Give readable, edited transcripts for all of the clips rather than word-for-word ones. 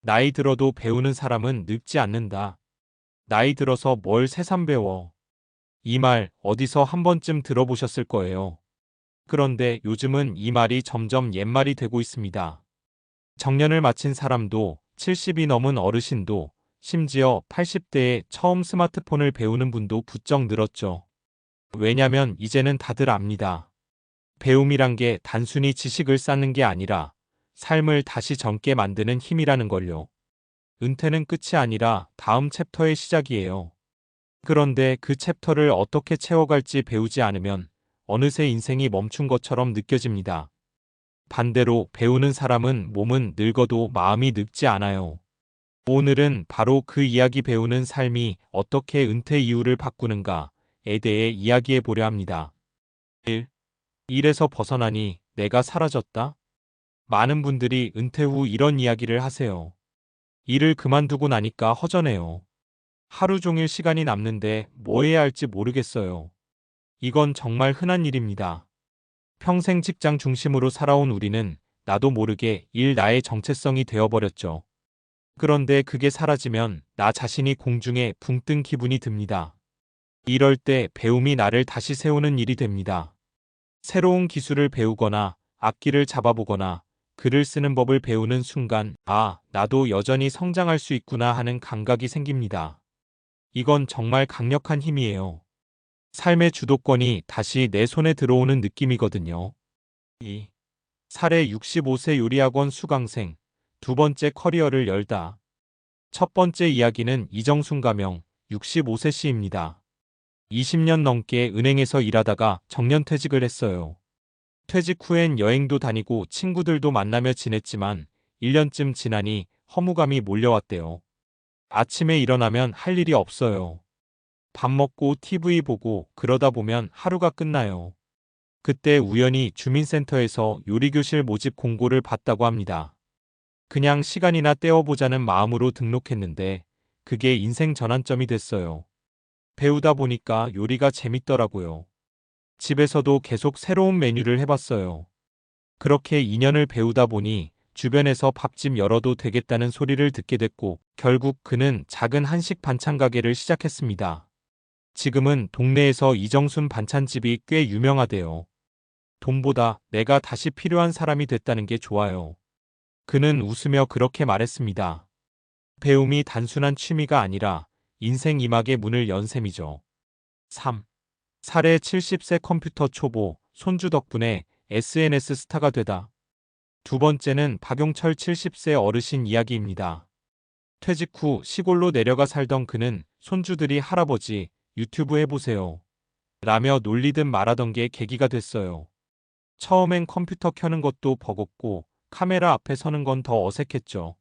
나이 들어도 배우는 사람은 늙지 않는다. 나이 들어서 뭘 새삼 배워. 이 말 어디서 한 번쯤 들어보셨을 거예요. 그런데 요즘은 이 말이 점점 옛말이 되고 있습니다. 정년을 마친 사람도 70이 넘은 어르신도 심지어 80대에 처음 스마트폰을 배우는 분도 부쩍 늘었죠. 왜냐면 이제는 다들 압니다. 배움이란 게 단순히 지식을 쌓는 게 아니라 삶을 다시 젊게 만드는 힘이라는 걸요. 은퇴는 끝이 아니라 다음 챕터의 시작이에요. 그런데 그 챕터를 어떻게 채워갈지 배우지 않으면 어느새 인생이 멈춘 것처럼 느껴집니다. 반대로 배우는 사람은 몸은 늙어도 마음이 늙지 않아요. 오늘은 바로 그 이야기 배우는 삶이 어떻게 은퇴 이유를 바꾸는가에 대해 이야기해 보려 합니다. 1. 일에서 벗어나니 내가 사라졌다? 많은 분들이 은퇴 후 이런 이야기를 하세요. 일을 그만두고 나니까 허전해요. 하루 종일 시간이 남는데 뭐 해야 할지 모르겠어요. 이건 정말 흔한 일입니다. 평생 직장 중심으로 살아온 우리는 나도 모르게 일 나의 정체성이 되어버렸죠. 그런데 그게 사라지면 나 자신이 공중에 붕 뜬 기분이 듭니다. 이럴 때 배움이 나를 다시 세우는 일이 됩니다. 새로운 기술을 배우거나 악기를 잡아보거나 글을 쓰는 법을 배우는 순간, 아, 나도 여전히 성장할 수 있구나 하는 감각이 생깁니다. 이건 정말 강력한 힘이에요. 삶의 주도권이 다시 내 손에 들어오는 느낌이거든요. 2. 사례 65세 요리학원 수강생, 두 번째 커리어를 열다. 첫 번째 이야기는 이정순 가명, 65세 씨입니다. 20년 넘게 은행에서 일하다가 정년퇴직을 했어요. 퇴직 후엔 여행도 다니고 친구들도 만나며 지냈지만 1년쯤 지나니 허무감이 몰려왔대요. 아침에 일어나면 할 일이 없어요. 밥 먹고 TV 보고 그러다 보면 하루가 끝나요. 그때 우연히 주민센터에서 요리교실 모집 공고를 봤다고 합니다. 그냥 시간이나 때워보자는 마음으로 등록했는데 그게 인생 전환점이 됐어요. 배우다 보니까 요리가 재밌더라고요. 집에서도 계속 새로운 메뉴를 해봤어요. 그렇게 2년을 배우다 보니 주변에서 밥집 열어도 되겠다는 소리를 듣게 됐고 결국 그는 작은 한식 반찬 가게를 시작했습니다. 지금은 동네에서 이정순 반찬집이 꽤 유명하대요. 돈보다 내가 다시 필요한 사람이 됐다는 게 좋아요. 그는 웃으며 그렇게 말했습니다. 배움이 단순한 취미가 아니라 인생 이막의 문을 연 셈이죠. 3. 사례 70세 컴퓨터 초보, 손주 덕분에 SNS 스타가 되다. 두 번째는 박용철 70세 어르신 이야기입니다. 퇴직 후 시골로 내려가 살던 그는 손주들이 할아버지, 유튜브 해보세요. 라며 놀리듯 말하던 게 계기가 됐어요. 처음엔 컴퓨터 켜는 것도 버겁고 카메라 앞에 서는 건 더 어색했죠.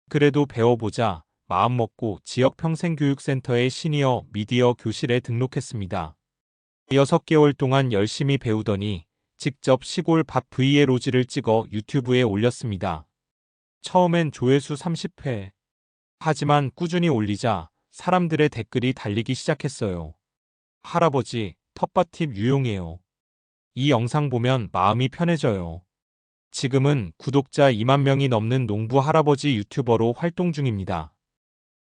그래도 배워보자 마음먹고 지역 평생교육센터의 시니어 미디어 교실에 등록했습니다. 6개월 동안 열심히 배우더니 직접 시골 밥 브이로그를 찍어 유튜브에 올렸습니다. 처음엔 조회수 30회. 하지만 꾸준히 올리자 사람들의 댓글이 달리기 시작했어요. 할아버지, 텃밭팁 유용해요. 이 영상 보면 마음이 편해져요. 지금은 구독자 2만 명이 넘는 농부 할아버지 유튜버로 활동 중입니다.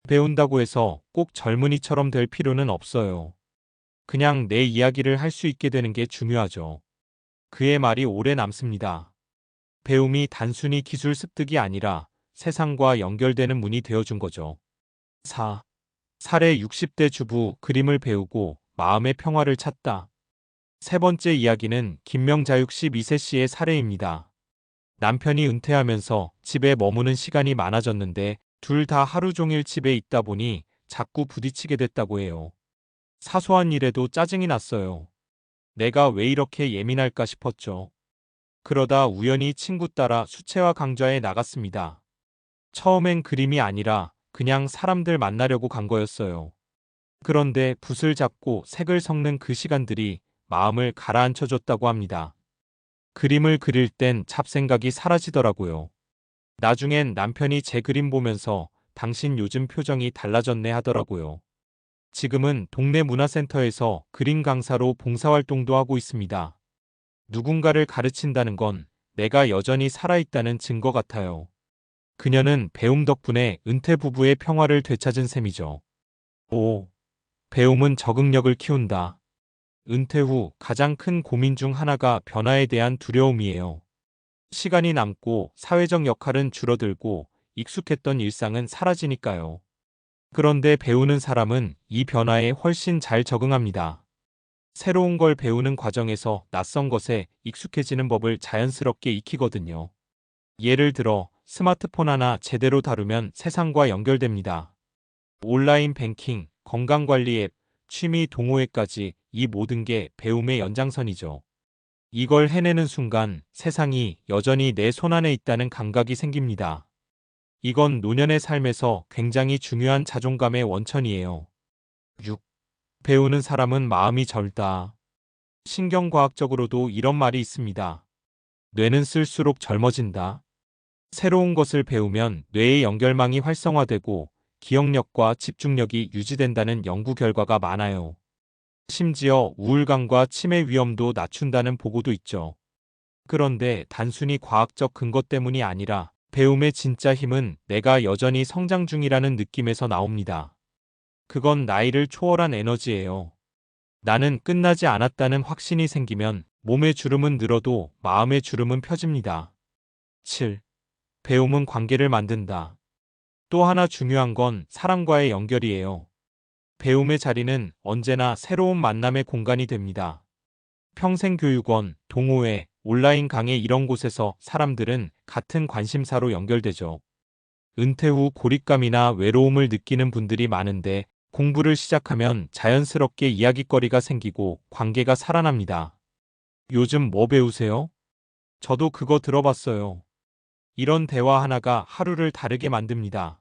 배운다고 해서 꼭 젊은이처럼 될 필요는 없어요. 그냥 내 이야기를 할 수 있게 되는 게 중요하죠. 그의 말이 오래 남습니다. 배움이 단순히 기술 습득이 아니라 세상과 연결되는 문이 되어준 거죠. 4. 사례 60대 주부 그림을 배우고 마음의 평화를 찾다. 세 번째 이야기는 김명자육 12세 씨의 사례입니다. 남편이 은퇴하면서 집에 머무는 시간이 많아졌는데 둘 다 하루 종일 집에 있다 보니 자꾸 부딪히게 됐다고 해요. 사소한 일에도 짜증이 났어요. 내가 왜 이렇게 예민할까 싶었죠. 그러다 우연히 친구 따라 수채화 강좌에 나갔습니다. 처음엔 그림이 아니라 그냥 사람들 만나려고 간 거였어요. 그런데 붓을 잡고 색을 섞는 그 시간들이 마음을 가라앉혀줬다고 합니다. 그림을 그릴 땐 잡생각이 사라지더라고요. 나중엔 남편이 제 그림 보면서 당신 요즘 표정이 달라졌네 하더라고요. 지금은 동네 문화센터에서 그림 강사로 봉사활동도 하고 있습니다. 누군가를 가르친다는 건 내가 여전히 살아있다는 증거 같아요. 그녀는 배움 덕분에 은퇴 부부의 평화를 되찾은 셈이죠. 5. 배움은 적응력을 키운다. 은퇴 후 가장 큰 고민 중 하나가 변화에 대한 두려움이에요. 시간이 남고 사회적 역할은 줄어들고 익숙했던 일상은 사라지니까요. 그런데 배우는 사람은 이 변화에 훨씬 잘 적응합니다. 새로운 걸 배우는 과정에서 낯선 것에 익숙해지는 법을 자연스럽게 익히거든요. 예를 들어 스마트폰 하나 제대로 다루면 세상과 연결됩니다. 온라인 뱅킹, 건강관리 앱, 취미 동호회까지 이 모든 게 배움의 연장선이죠. 이걸 해내는 순간 세상이 여전히 내 손안에 있다는 감각이 생깁니다. 이건 노년의 삶에서 굉장히 중요한 자존감의 원천이에요. 6. 배우는 사람은 마음이 젊다. 신경과학적으로도 이런 말이 있습니다. 뇌는 쓸수록 젊어진다. 새로운 것을 배우면 뇌의 연결망이 활성화되고 기억력과 집중력이 유지된다는 연구 결과가 많아요. 심지어 우울감과 치매 위험도 낮춘다는 보고도 있죠. 그런데 단순히 과학적 근거 때문이 아니라 배움의 진짜 힘은 내가 여전히 성장 중이라는 느낌에서 나옵니다. 그건 나이를 초월한 에너지예요. 나는 끝나지 않았다는 확신이 생기면 몸의 주름은 늘어도 마음의 주름은 펴집니다. 7. 배움은 관계를 만든다. 또 하나 중요한 건 사람과의 연결이에요. 배움의 자리는 언제나 새로운 만남의 공간이 됩니다. 평생교육원, 동호회, 온라인 강의 이런 곳에서 사람들은 같은 관심사로 연결되죠. 은퇴 후 고립감이나 외로움을 느끼는 분들이 많은데 공부를 시작하면 자연스럽게 이야깃거리가 생기고 관계가 살아납니다. 요즘 뭐 배우세요? 저도 그거 들어봤어요. 이런 대화 하나가 하루를 다르게 만듭니다.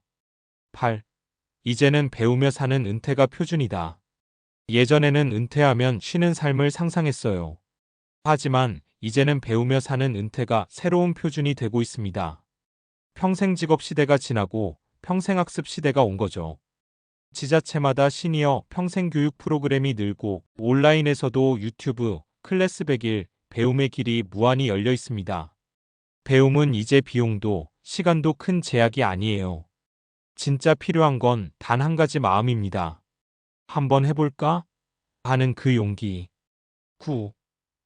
8. 이제는 배우며 사는 은퇴가 표준이다. 예전에는 은퇴하면 쉬는 삶을 상상했어요. 하지만 이제는 배우며 사는 은퇴가 새로운 표준이 되고 있습니다. 평생 직업 시대가 지나고 평생 학습 시대가 온 거죠. 지자체마다 시니어 평생 교육 프로그램이 늘고 온라인에서도 유튜브, 클래스 100일, 배움의 길이 무한히 열려 있습니다. 배움은 이제 비용도 시간도 큰 제약이 아니에요. 진짜 필요한 건 단 한 가지 마음입니다. 한번 해볼까? 하는 그 용기. 9.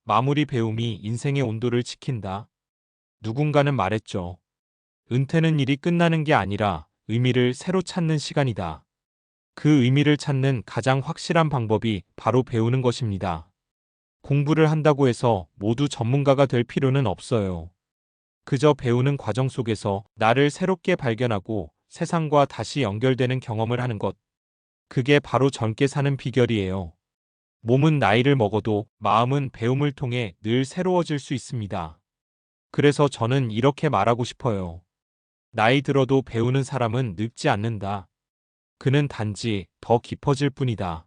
마무리 배움이 인생의 온도를 지킨다. 누군가는 말했죠. 은퇴는 일이 끝나는 게 아니라 의미를 새로 찾는 시간이다. 그 의미를 찾는 가장 확실한 방법이 바로 배우는 것입니다. 공부를 한다고 해서 모두 전문가가 될 필요는 없어요. 그저 배우는 과정 속에서 나를 새롭게 발견하고 세상과 다시 연결되는 경험을 하는 것. 그게 바로 젊게 사는 비결이에요. 몸은 나이를 먹어도 마음은 배움을 통해 늘 새로워질 수 있습니다. 그래서 저는 이렇게 말하고 싶어요. 나이 들어도 배우는 사람은 늙지 않는다. 그는 단지 더 깊어질 뿐이다.